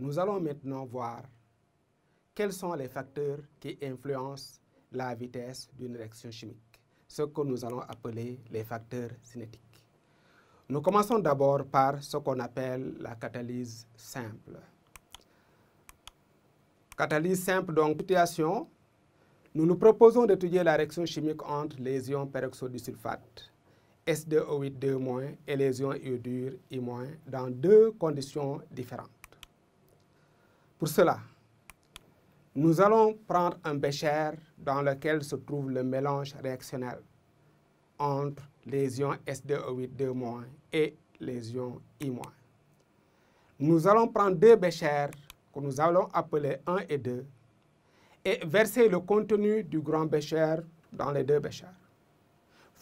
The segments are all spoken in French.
Nous allons maintenant voir quels sont les facteurs qui influencent la vitesse d'une réaction chimique, ce que nous allons appeler les facteurs cinétiques. Nous commençons d'abord par ce qu'on appelle la catalyse simple. Catalyse simple, donc, situation, nous nous proposons d'étudier la réaction chimique entre les ions peroxyde du sulfate, S2O8 et les ions iodure I- dans deux conditions différentes. Pour cela, nous allons prendre un bécher dans lequel se trouve le mélange réactionnel entre les ions S2O8 et les ions I-. Nous allons prendre deux béchers que nous allons appeler 1 et 2 et verser le contenu du grand bécher dans les deux béchers.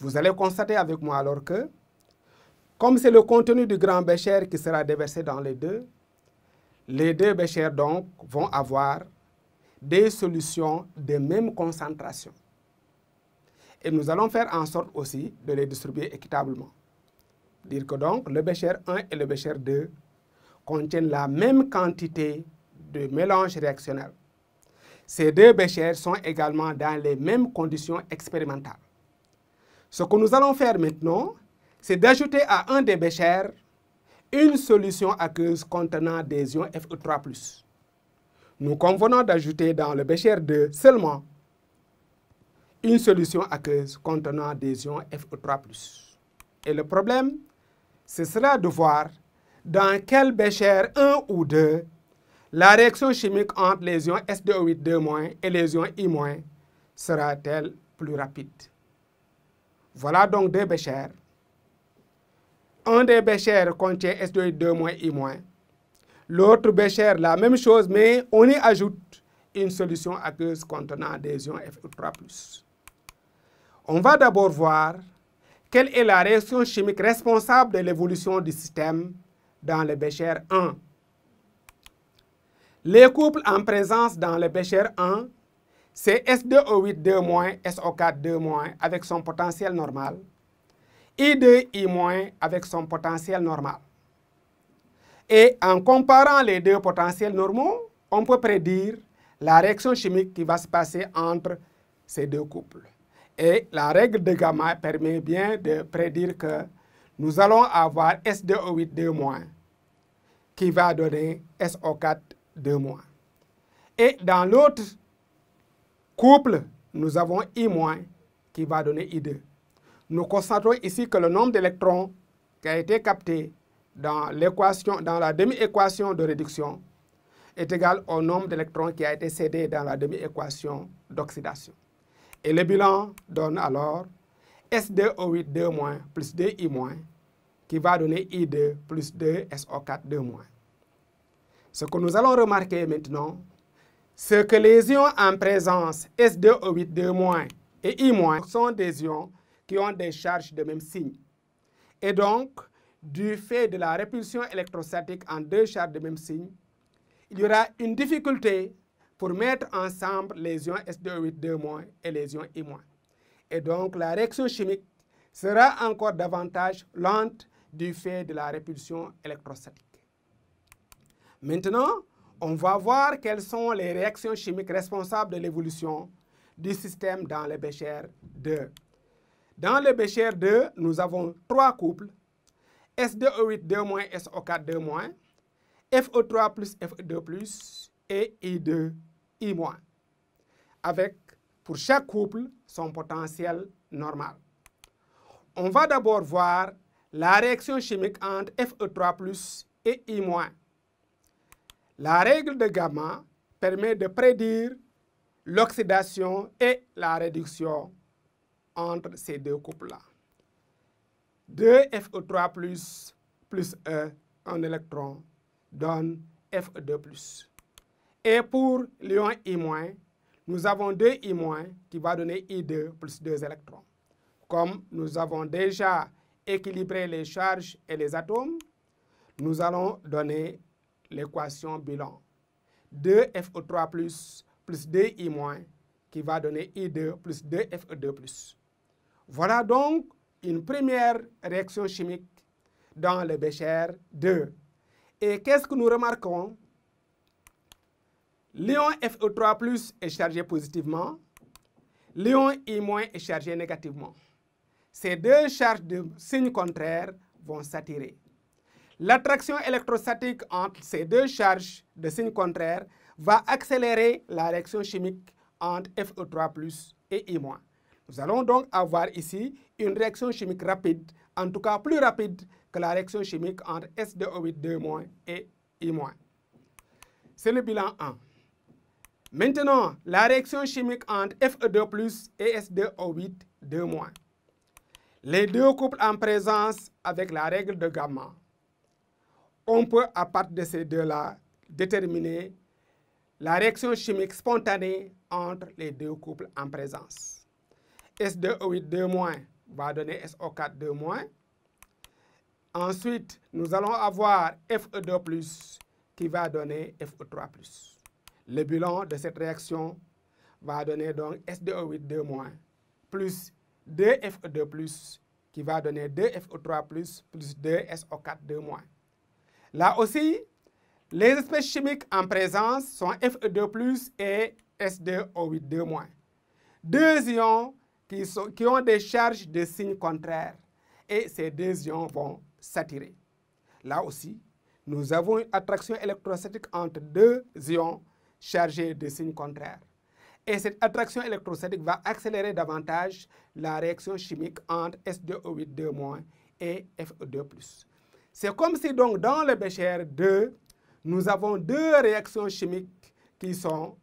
Vous allez constater avec moi alors que, comme c'est le contenu du grand bécher qui sera déversé dans les deux béchers donc vont avoir des solutions de même concentration. Et nous allons faire en sorte aussi de les distribuer équitablement. Dire que donc le bécher 1 et le bécher 2 contiennent la même quantité de mélange réactionnel. Ces deux béchers sont également dans les mêmes conditions expérimentales. Ce que nous allons faire maintenant, c'est d'ajouter à un des béchers une solution aqueuse contenant des ions Fe3+. Nous convenons d'ajouter dans le bécher 2 seulement une solution aqueuse contenant des ions Fe3+. Et le problème, ce sera de voir dans quel bécher 1 ou 2 la réaction chimique entre les ions S2O8 et les ions I- sera-t-elle plus rapide. Voilà donc deux béchers. Un des béchers contient S2O8 I-. L'autre bécher, la même chose, mais on y ajoute une solution aqueuse contenant des ions Fe3+. On va d'abord voir quelle est la réaction chimique responsable de l'évolution du système dans le bécher 1. Les couples en présence dans le bécher 1, c'est S2O8 SO4 avec son potentiel normal, I2I- avec son potentiel normal. Et en comparant les deux potentiels normaux, on peut prédire la réaction chimique qui va se passer entre ces deux couples. Et la règle de gamma permet bien de prédire que nous allons avoir S2O8 qui va donner SO4 Et dans l'autre couple, nous avons I- qui va donner I2. Nous constatons ici que le nombre d'électrons qui a été capté dans la demi-équation de réduction est égal au nombre d'électrons qui a été cédé dans la demi-équation d'oxydation. Et le bilan donne alors S2O8 plus 2I- qui va donner I2 plus 2 SO4 Ce que nous allons remarquer maintenant, c'est que les ions en présence S2O8 et I- sont des ions qui ont des charges de même signe. Et donc, du fait de la répulsion électrostatique en deux charges de même signe, il y aura une difficulté pour mettre ensemble les ions S2O8 et les ions I-. Et donc, la réaction chimique sera encore davantage lente du fait de la répulsion électrostatique. Maintenant, on va voir quelles sont les réactions chimiques responsables de l'évolution du système dans le bécher 2. Dans le bécher 2, nous avons trois couples, S2O8 SO4 Fe3 plus Fe2 et I2I-, avec pour chaque couple son potentiel normal. On va d'abord voir la réaction chimique entre Fe3 et I-. La règle de gamma permet de prédire l'oxydation et la réduction entre ces deux couples-là. 2 Fe3 plus un électron donne Fe2+. Et pour l'ion I-, nous avons 2 I- qui va donner I2 plus 2 électrons. Comme nous avons déjà équilibré les charges et les atomes, nous allons donner l'équation bilan. 2 Fe3 plus 2 I- qui va donner I2 plus 2 Fe2+. Voilà donc une première réaction chimique dans le bécher 2. Et qu'est-ce que nous remarquons? L'ion Fe3+ est chargé positivement, l'ion I- est chargé négativement. Ces deux charges de signe contraire vont s'attirer. L'attraction électrostatique entre ces deux charges de signe contraire va accélérer la réaction chimique entre Fe3+ et I-. Nous allons donc avoir ici une réaction chimique rapide, en tout cas plus rapide que la réaction chimique entre S2O8 et I-. C'est le bilan 1. Maintenant, la réaction chimique entre Fe2+ et S2O8 Les deux couples en présence avec la règle de gamma. On peut, à partir de ces deux-là, déterminer la réaction chimique spontanée entre les deux couples en présence. S2O8 va donner SO4 Ensuite, nous allons avoir Fe2+ qui va donner Fe3+. Le bilan de cette réaction va donner donc S2O8 plus 2Fe2+ qui va donner 2Fe3+ plus 2SO4 Là aussi, les espèces chimiques en présence sont Fe2+ et S2O8 Deux ions qui ont des charges de signe contraire et ces deux ions vont s'attirer. Là aussi, nous avons une attraction électrostatique entre deux ions chargés de signe contraire. Et cette attraction électrostatique va accélérer davantage la réaction chimique entre S2O8 et Fe2+. C'est comme si donc dans le bécher 2, nous avons deux réactions chimiques qui sont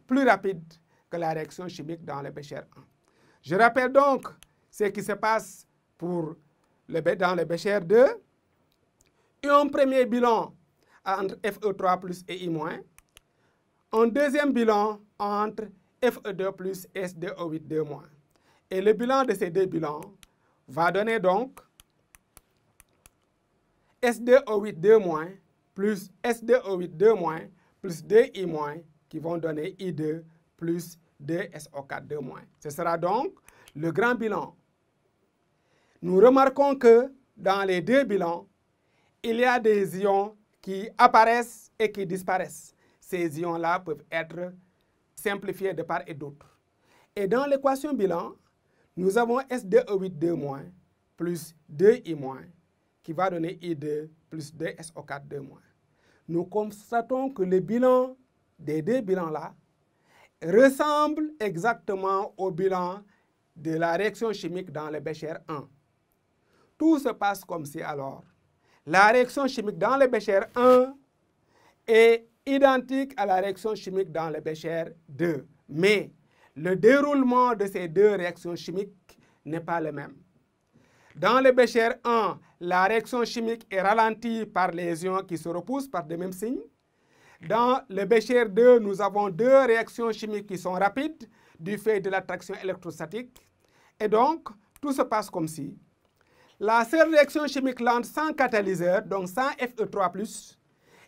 plus rapides que la réaction chimique dans le bécher 1. Je rappelle donc ce qui se passe dans le bécher 2. Un premier bilan entre Fe3+ et I-. Un deuxième bilan entre Fe2+ et S2O8 Et le bilan de ces deux bilans va donner donc S2O8 plus S2O8 plus 2I- qui vont donner I2 plus 2SO4 Ce sera donc le grand bilan. Nous remarquons que dans les deux bilans, il y a des ions qui apparaissent et qui disparaissent. Ces ions-là peuvent être simplifiés de part et d'autre. Et dans l'équation bilan, nous avons S2O8 plus 2I- qui va donner I2 plus 2SO4 Nous constatons que le bilan des deux bilans-là ressemble exactement au bilan de la réaction chimique dans le bécher 1. Tout se passe comme si alors la réaction chimique dans le bécher 1 est identique à la réaction chimique dans le bécher 2. Mais le déroulement de ces deux réactions chimiques n'est pas le même. Dans le bécher 1, la réaction chimique est ralentie par les ions qui se repoussent par des mêmes signes. Dans le bécher 2, nous avons deux réactions chimiques qui sont rapides du fait de l'attraction électrostatique. Et donc, tout se passe comme si la seule réaction chimique lente sans catalyseur, donc sans Fe3+,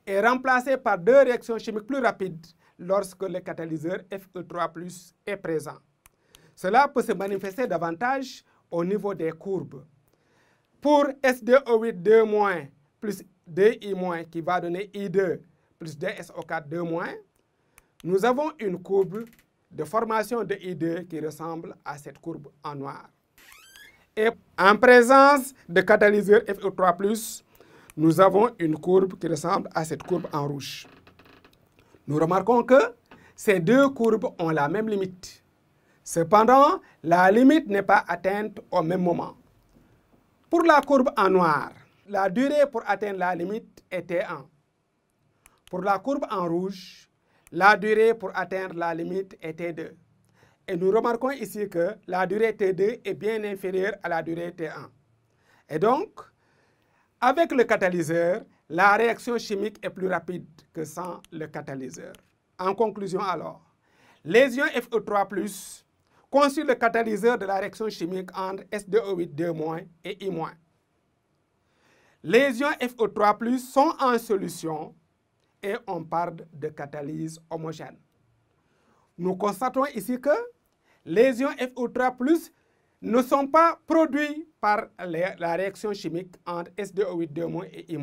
est remplacée par deux réactions chimiques plus rapides lorsque le catalyseur Fe3+ est présent. Cela peut se manifester davantage au niveau des courbes. Pour S2O8 plus 2I- qui va donner I2 plus 2SO4 nous avons une courbe de formation de I2 qui ressemble à cette courbe en noir. Et en présence de catalyseur Fe3+, nous avons une courbe qui ressemble à cette courbe en rouge. Nous remarquons que ces deux courbes ont la même limite. Cependant, la limite n'est pas atteinte au même moment. Pour la courbe en noir, la durée pour atteindre la limite est T1. Pour la courbe en rouge, la durée pour atteindre la limite est T2. Et nous remarquons ici que la durée T2 est bien inférieure à la durée T1. Et donc, avec le catalyseur, la réaction chimique est plus rapide que sans le catalyseur. En conclusion alors, les ions Fe3+ constituent le catalyseur de la réaction chimique entre S2O8 et I-. Les ions Fe3+ sont en solution et on parle de catalyse homogène. Nous constatons ici que les ions Fe3+ ne sont pas produits par la réaction chimique entre S2O8 et I-.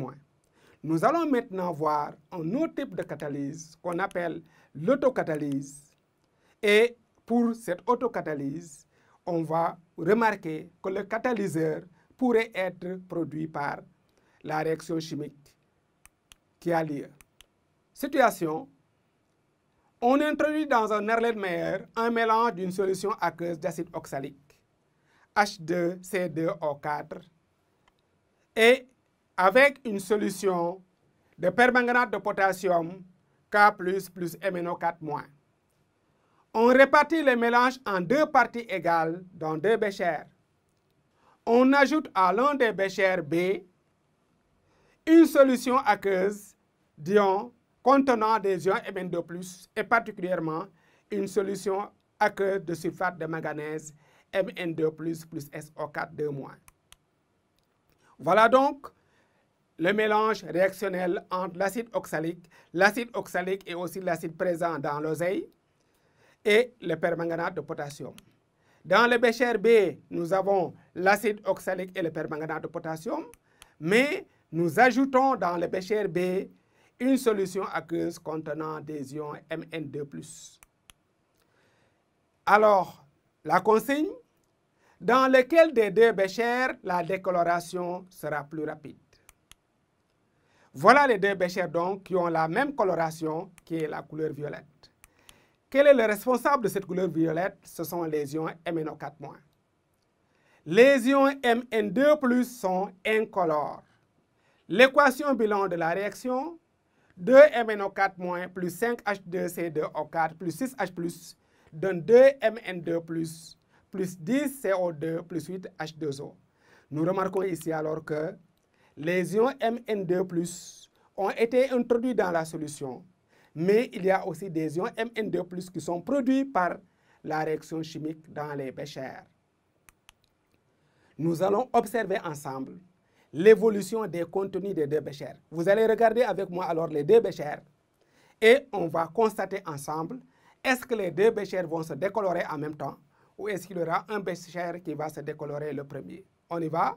Nous allons maintenant voir un autre type de catalyse qu'on appelle l'autocatalyse. Et pour cette autocatalyse, on va remarquer que le catalyseur pourrait être produit par la réaction chimique qui a lieu. Situation: on introduit dans un Erlenmeyer un mélange d'une solution aqueuse d'acide oxalique, H2C2O4, et avec une solution de permanganate de potassium K+, plus MnO4-. On répartit le mélange en deux parties égales dans deux béchers. On ajoute à l'un des béchers B une solution aqueuse d'ions contenant des ions Mn2+, et particulièrement une solution aqueuse de sulfate de manganèse Mn2+, plus SO4 2-. Voilà donc le mélange réactionnel entre l'acide oxalique et aussi l'acide présent dans l'oseille, et le permanganate de potassium. Dans le bécher B, nous avons l'acide oxalique et le permanganate de potassium, mais nous ajoutons dans le bécher B une solution aqueuse contenant des ions Mn2+. Alors, la consigne: dans lequel des deux béchers la décoloration sera plus rapide? Voilà les deux béchers donc qui ont la même coloration, qui est la couleur violette. Quel est le responsable de cette couleur violette? Ce sont les ions MnO4-. Les ions Mn2+ sont incolores. L'équation bilan de la réaction: 2MnO4- plus 5H2C2O4 plus 6H+, donne 2Mn2+, plus 10CO2 plus 8H2O. Nous remarquons ici alors que les ions Mn2+ ont été introduits dans la solution, mais il y a aussi des ions Mn2+ qui sont produits par la réaction chimique dans les béchers. Nous allons observer ensemble l'évolution des contenus des deux béchers. Vous allez regarder avec moi alors les deux béchers et on va constater ensemble, est-ce que les deux béchers vont se décolorer en même temps ou est-ce qu'il y aura un bécher qui va se décolorer le premier? On y va?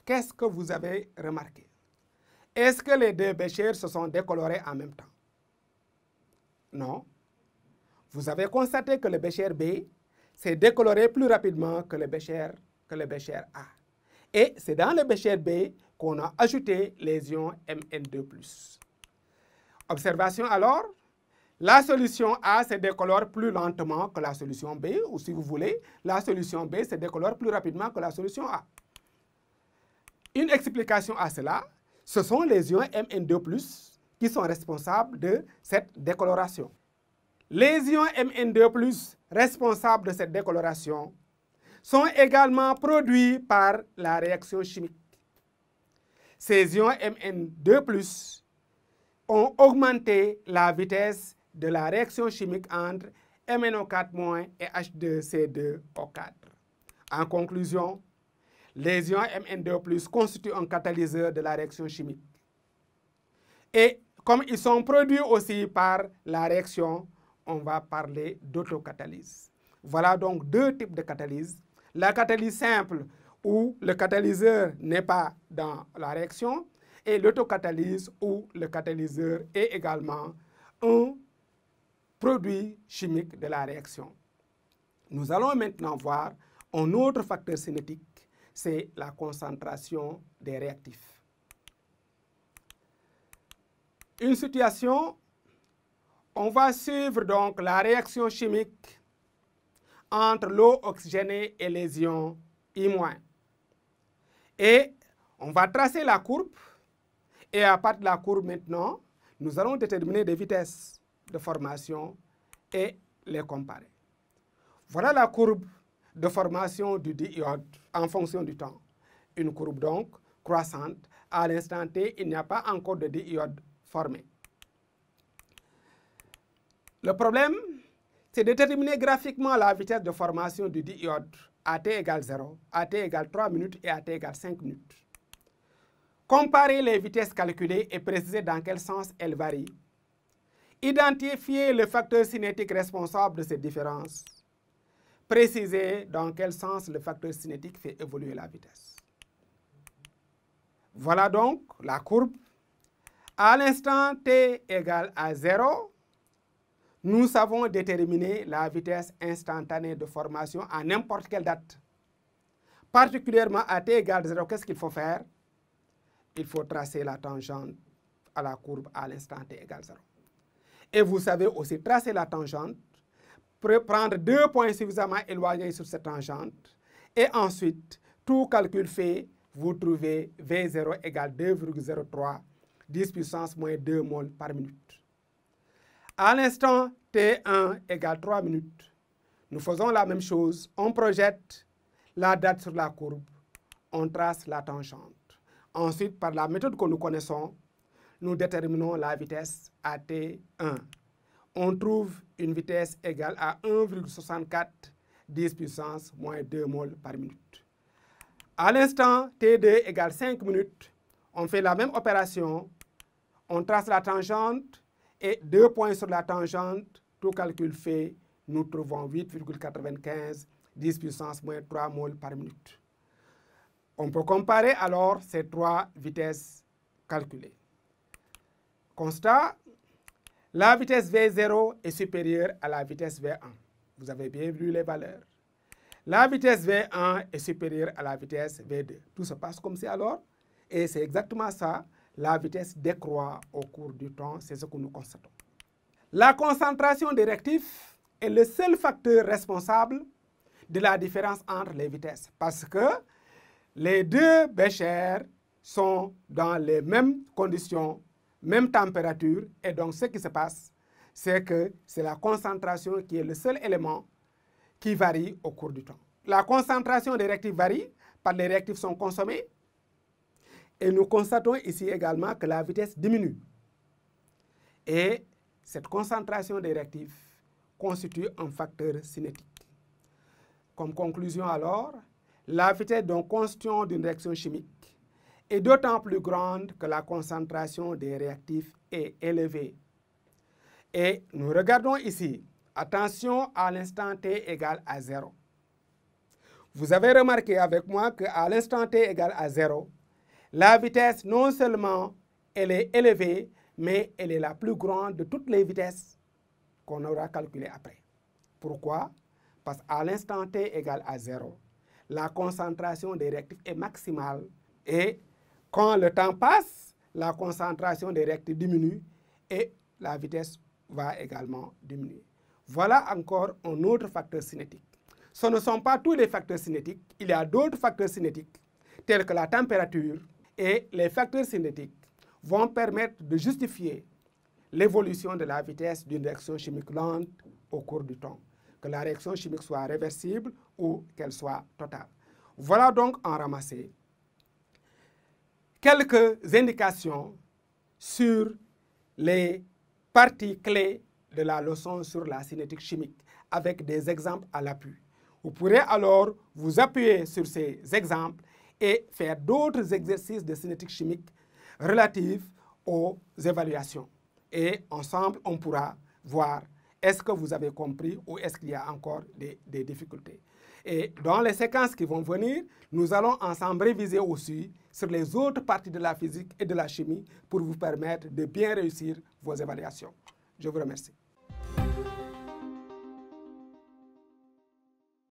Qu'est-ce que vous avez remarqué? Est-ce que les deux béchers se sont décolorés en même temps? Non. Vous avez constaté que le bécher B s'est décoloré plus rapidement que le bécher A. Et c'est dans le bécher B qu'on a ajouté les ions Mn2+. Observation alors, la solution A se décolore plus lentement que la solution B, ou si vous voulez, la solution B se décolore plus rapidement que la solution A. Une explication à cela, ce sont les ions Mn2+, qui sont responsables de cette décoloration. Les ions Mn2+, responsables de cette décoloration, sont également produits par la réaction chimique. Ces ions Mn2+ ont augmenté la vitesse de la réaction chimique entre MnO4- et H2C2O4. En conclusion, les ions Mn2+ constituent un catalyseur de la réaction chimique. Et comme ils sont produits aussi par la réaction, on va parler d'autocatalyse. Voilà donc deux types de catalyse. La catalyse simple, où le catalyseur n'est pas dans la réaction, et l'autocatalyse, où le catalyseur est également un produit chimique de la réaction. Nous allons maintenant voir un autre facteur cinétique, c'est la concentration des réactifs. Une situation, on va suivre donc la réaction chimique entre l'eau oxygénée et les ions I-. Et on va tracer la courbe, et à partir de la courbe maintenant, nous allons déterminer des vitesses de formation et les comparer. Voilà la courbe de formation du diiode en fonction du temps. Une courbe donc croissante. À l'instant T, il n'y a pas encore de diiode formé. Le problème, c'est de déterminer graphiquement la vitesse de formation du diiode à t égale 0, à t égale 3 minutes et à t égale 5 minutes. Comparer les vitesses calculées et préciser dans quel sens elles varient. Identifier le facteur cinétique responsable de ces différences. Préciser dans quel sens le facteur cinétique fait évoluer la vitesse. Voilà donc la courbe. À l'instant t égale à 0, nous savons déterminer la vitesse instantanée de formation à n'importe quelle date. Particulièrement à t égale 0, qu'est-ce qu'il faut faire? Il faut tracer la tangente à la courbe à l'instant t égale 0. Et vous savez aussi tracer la tangente, prendre 2 points suffisamment éloignés sur cette tangente, et ensuite, tout calcul fait, vous trouvez V0 égale 2,03, 10 puissance moins 2 moles par minute. À l'instant T1 égale 3 minutes, nous faisons la même chose. On projette la date sur la courbe, on trace la tangente. Ensuite, par la méthode que nous connaissons, nous déterminons la vitesse à T1. On trouve une vitesse égale à 1,64, 10 puissance moins 2 moles par minute. À l'instant T2 égale 5 minutes, on fait la même opération, on trace la tangente et 2 points sur la tangente, tout calcul fait, nous trouvons 8,95, 10 puissance moins 3 moles par minute. On peut comparer alors ces 3 vitesses calculées. Constat, la vitesse V0 est supérieure à la vitesse V1. Vous avez bien vu les valeurs. La vitesse V1 est supérieure à la vitesse V2. Tout se passe comme c'est alors. Et c'est exactement ça. La vitesse décroît au cours du temps. C'est ce que nous constatons. La concentration des réactifs est le seul facteur responsable de la différence entre les vitesses. Parce que les deux béchers sont dans les mêmes conditions, même température. Et donc, ce qui se passe, c'est que c'est la concentration qui est le seul élément qui varie au cours du temps. La concentration des réactifs varie, parce que les réactifs sont consommés. Et nous constatons ici également que la vitesse diminue. Et cette concentration des réactifs constitue un facteur cinétique. Comme conclusion alors, la vitesse de combustion d'une réaction chimique est d'autant plus grande que la concentration des réactifs est élevée. Et nous regardons ici, attention à l'instant t égale à 0. Vous avez remarqué avec moi qu'à l'instant t égale à 0, la vitesse non seulement elle est élevée, mais elle est la plus grande de toutes les vitesses qu'on aura calculées après. Pourquoi? Parce qu'à l'instant t égale à 0, la concentration des réactifs est maximale et quand le temps passe, la concentration des réactifs diminue et la vitesse va également diminuer. Voilà encore un autre facteur cinétique. Ce ne sont pas tous les facteurs cinétiques. Il y a d'autres facteurs cinétiques, tels que la température, et les facteurs cinétiques vont permettre de justifier l'évolution de la vitesse d'une réaction chimique lente au cours du temps, que la réaction chimique soit réversible ou qu'elle soit totale. Voilà donc en ramassé quelques indications sur les parties clés de la leçon sur la cinétique chimique, avec des exemples à l'appui. Vous pourrez alors vous appuyer sur ces exemples et faire d'autres exercices de cinétique chimique relatifs aux évaluations. Et ensemble, on pourra voir est-ce que vous avez compris ou est-ce qu'il y a encore des difficultés. Et dans les séquences qui vont venir, nous allons ensemble réviser aussi sur les autres parties de la physique et de la chimie pour vous permettre de bien réussir vos évaluations. Je vous remercie.